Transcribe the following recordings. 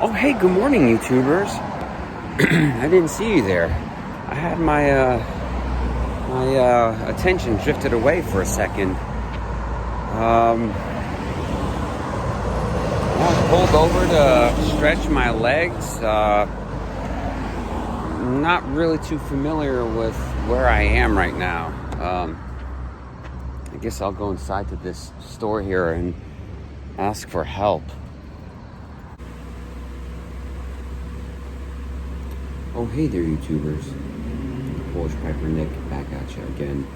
Oh, hey, good morning, YouTubers. I didn't see you there. I had my attention drifted away for a second. I pulled over to stretch my legs. Not really too familiar with where I am right now. I guess I'll go inside to this store here and ask for help. Oh, hey there, YouTubers. Polish Piper Nick back at you again.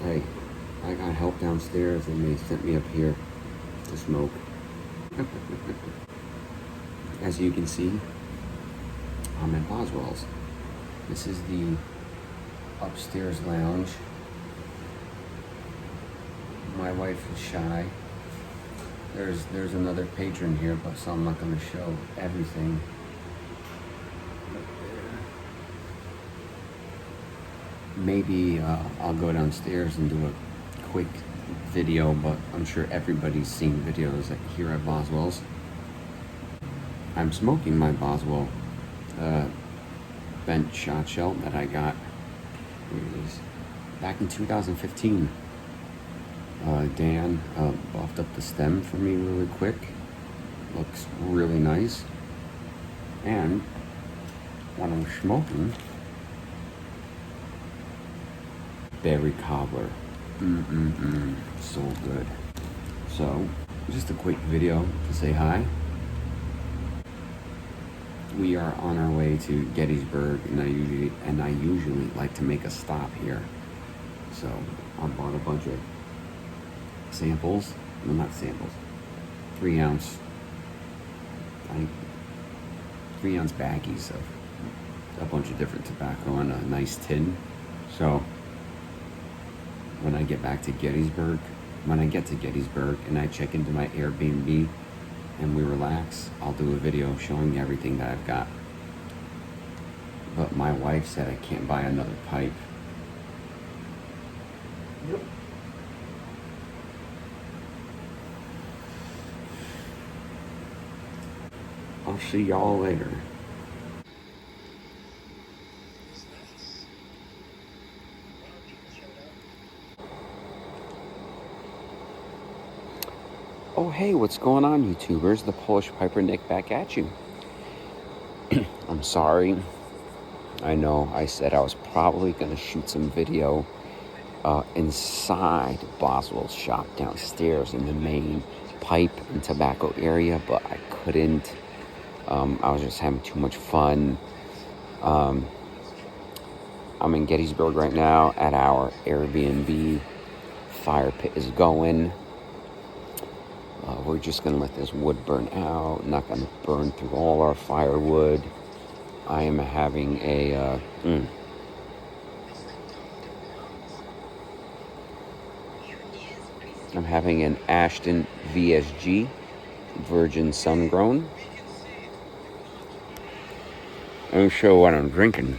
Hey, I got help downstairs and they sent me up here to smoke. As you can see, I'm at Boswell's. This is the upstairs lounge. My wife is shy. There's another patron here, but so I'm not going to show everything. Maybe I'll go downstairs and do a quick video, but I'm sure everybody's seen videos here at Boswell's. I'm smoking my Boswell bent shot shell that I got back in 2015. Dan buffed up the stem for me really quick. Looks really nice. And when I'm smoking, berry cobbler. So good. So, just a quick video to say hi. We are on our way to Gettysburg, and I usually like to make a stop here. So, I bought a bunch of samples. No, not samples. 3 ounce baggies of a bunch of different tobacco in a nice tin. So, when I get to Gettysburg and I check into my Airbnb and we relax, I'll do a video showing everything that I've got. But my wife said I can't buy another pipe. Yep. I'll see y'all later. Oh, hey, what's going on, YouTubers? The Polish Piper Nick back at you. I'm sorry. I know I said I was probably going to shoot some video inside Boswell's shop downstairs in the main pipe and tobacco area, but I couldn't. I was just having too much fun. I'm in Gettysburg right now at our Airbnb. Fire pit is going. We're just going to let this wood burn out. Not going to burn through all our firewood. I am having I'm having an Ashton VSG, Virgin Sun Grown. Let me show you what I'm drinking.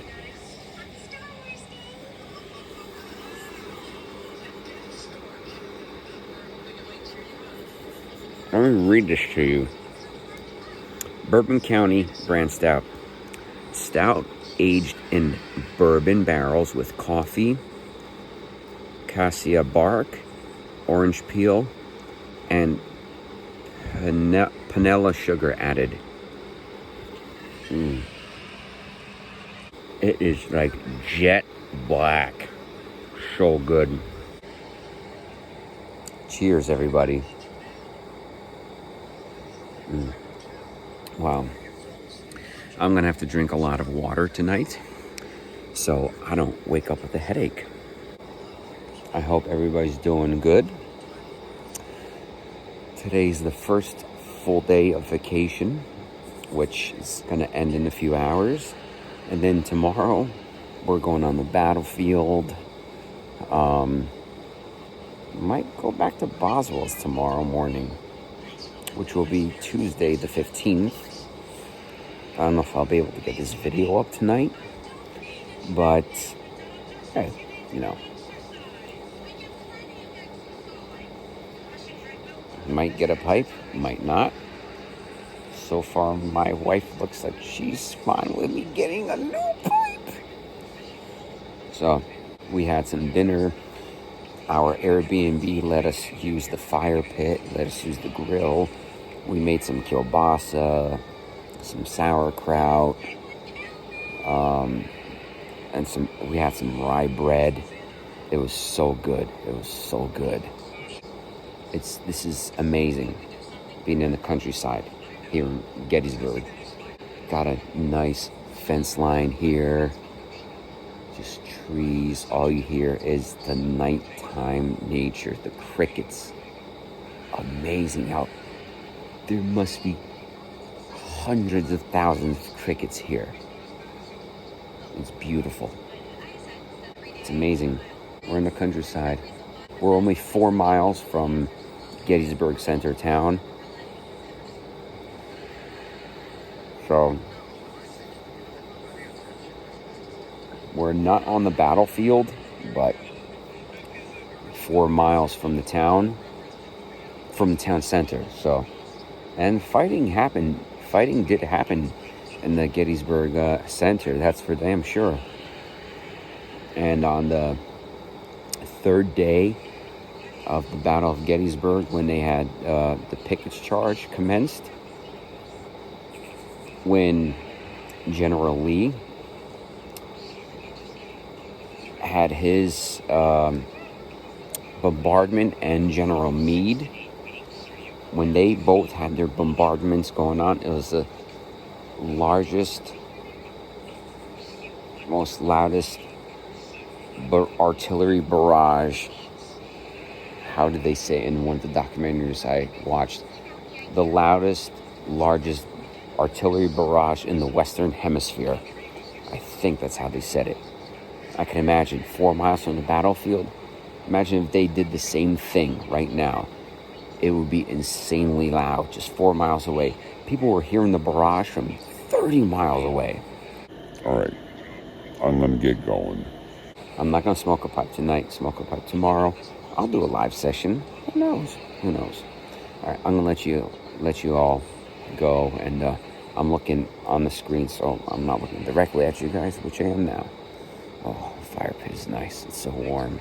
Let me read this to you. Bourbon County brand stout. Stout aged in bourbon barrels with coffee, cassia bark, orange peel, and panela sugar added. It is like jet black. So good. Cheers, everybody. Wow. I'm going to have to drink a lot of water tonight so I don't wake up with a headache. I hope everybody's doing good. Today's the first full day of vacation, which is going to end in a few hours. And then tomorrow, we're going on the battlefield. Might go back to Boswell's tomorrow morning, which will be Tuesday the 15th. I don't know if I'll be able to get this video up tonight, but hey, might get a pipe, might not. so far, my wife looks like she's fine with me getting a new pipe. So we had some dinner. Our Airbnb let us use the fire pit, let us use the grill. We made some kielbasa, some sauerkraut, and we had some rye bread. It was so good. It was so good. This is amazing, being in the countryside here in Gettysburg. Got a nice fence line here, just trees. All you hear is the nighttime nature, the crickets. Amazing how there must be hundreds of thousands of crickets here. It's beautiful. It's amazing. We're in the countryside. We're only 4 miles from Gettysburg Center town. So we're not on the battlefield, but 4 miles from the town center. So, and fighting did happen in the Gettysburg Center, that's for damn sure. And on the third day of the Battle of Gettysburg, when they had the pickets charge commenced, when General Lee had his bombardment and General Meade, when they both had their bombardments going on, it was the largest, most loudest artillery barrage. How did they say in one of the documentaries I watched? The loudest, largest artillery barrage in the Western Hemisphere. I think that's how they said it. I can imagine 4 miles from the battlefield. Imagine if they did the same thing right now. It would be insanely loud, just 4 miles away. People were hearing the barrage from 30 miles away. All right, I'm gonna get going. I'm not gonna smoke a pipe tonight, smoke a pipe tomorrow. I'll do a live session. Who knows? All right, I'm gonna let you all go, and I'm looking on the screen, so I'm not looking directly at you guys, which I am now. Oh, the fire pit is nice. It's so warm.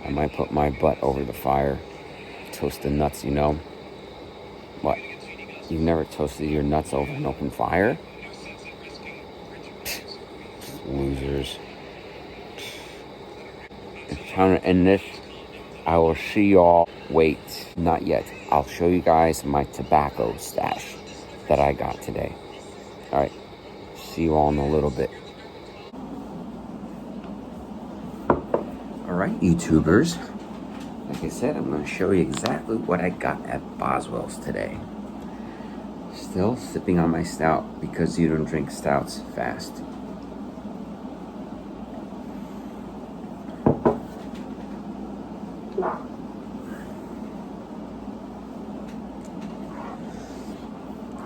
I might put my butt over the fire, toast the nuts, you know. What? You've never toasted your nuts over an open fire? Losers. It's time to end this. I will see y'all. Wait, not yet. I'll show you guys my tobacco stash that I got today. All right, see you all in a little bit. All right, YouTubers. Like I said, I'm going to show you exactly what I got at Boswell's today. Still sipping on my stout because you don't drink stouts fast.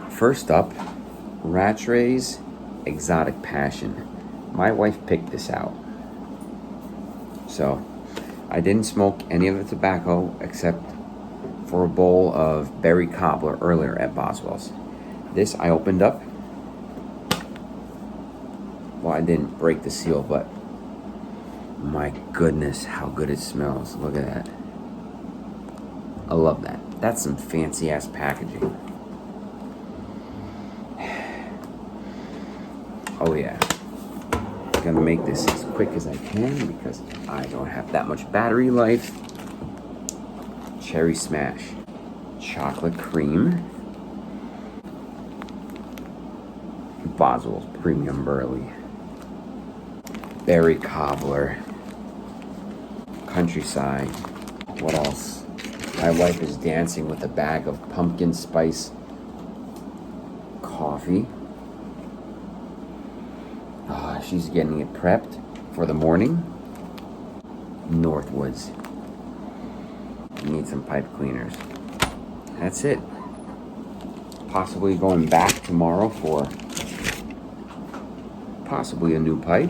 First up, Rattray's Exotic Passion. My wife picked this out. So, I didn't smoke any of the tobacco except for a bowl of berry cobbler earlier at Boswell's. This I opened up. Well, I didn't break the seal, but my goodness, how good it smells. Look at that. I love that. That's some fancy ass packaging. Oh yeah. I'm gonna make this as quick as I can because I don't have that much battery life. Cherry Smash. Chocolate cream. Boswell's Premium Burley. Berry Cobbler. Countryside. What else? My wife is dancing with a bag of pumpkin spice coffee. She's getting it prepped for the morning. Northwoods. Need some pipe cleaners. That's it. Possibly going back tomorrow for possibly a new pipe.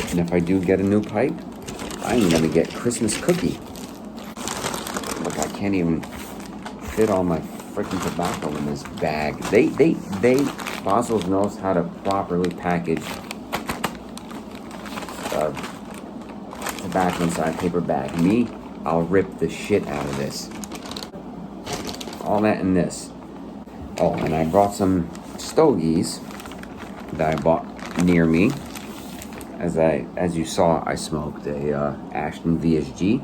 And if I do get a new pipe, I'm gonna get Christmas cookie. Look, I can't even fit all my freaking tobacco in this bag. Boswell knows how to properly package tobacco inside a paper bag. Me, I'll rip the shit out of this. All that in this. Oh, and I brought some stogies that I bought near me. As you saw, I smoked a Ashton VSG.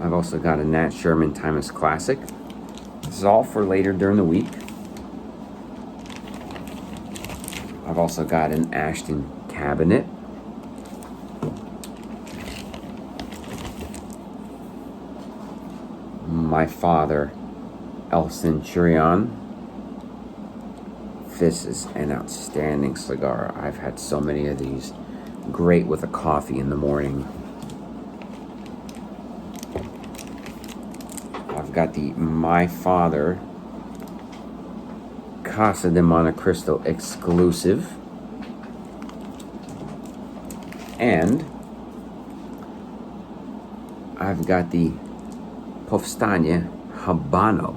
I've also got a Nat Sherman Timeless Classic. This is all for later during the week. I've also got an Ashton Cabinet. My father, El Centurion. This is an outstanding cigar. I've had so many of these. Great with a coffee in the morning. I've got the My Father Casa de Monte Cristo exclusive. And I've got the Povstania Habano.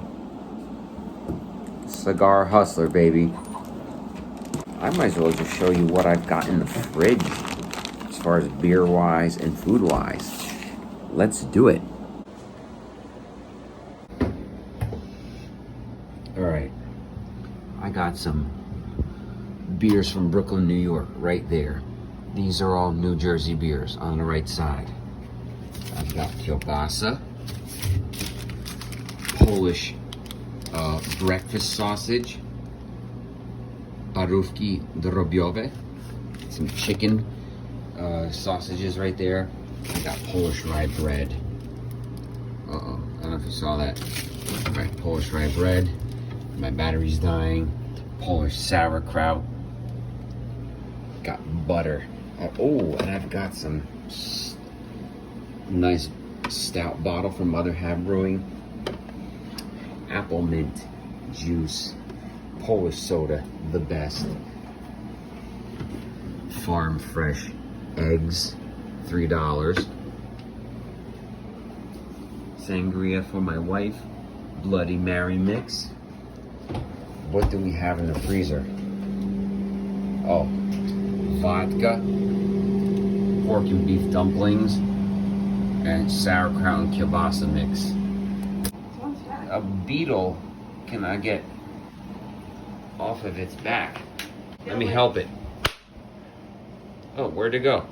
Cigar hustler, baby. I might as well just show you what I've got in the fridge as far as beer-wise and food-wise. Let's do it. Alright. I got some beers from Brooklyn, New York, right there. These are all New Jersey beers on the right side. I've got kielbasa, Polish breakfast sausage, parówki drobiowe, some chicken sausages right there. I got Polish rye bread. Uh-oh, I don't know if you saw that. Right, Polish rye bread. My battery's dying. Polish sauerkraut. Got butter. Oh, and I've got some nice stout bottle from Mother Have Brewing. Apple mint juice. Polish soda, the best. Farm fresh eggs, $3. Sangria for my wife. Bloody Mary mix. What do we have in the freezer? Oh, vodka, pork and beef dumplings, and sauerkraut and kielbasa mix. A beetle can I get off of its back? Let me help it. Oh, where'd it go?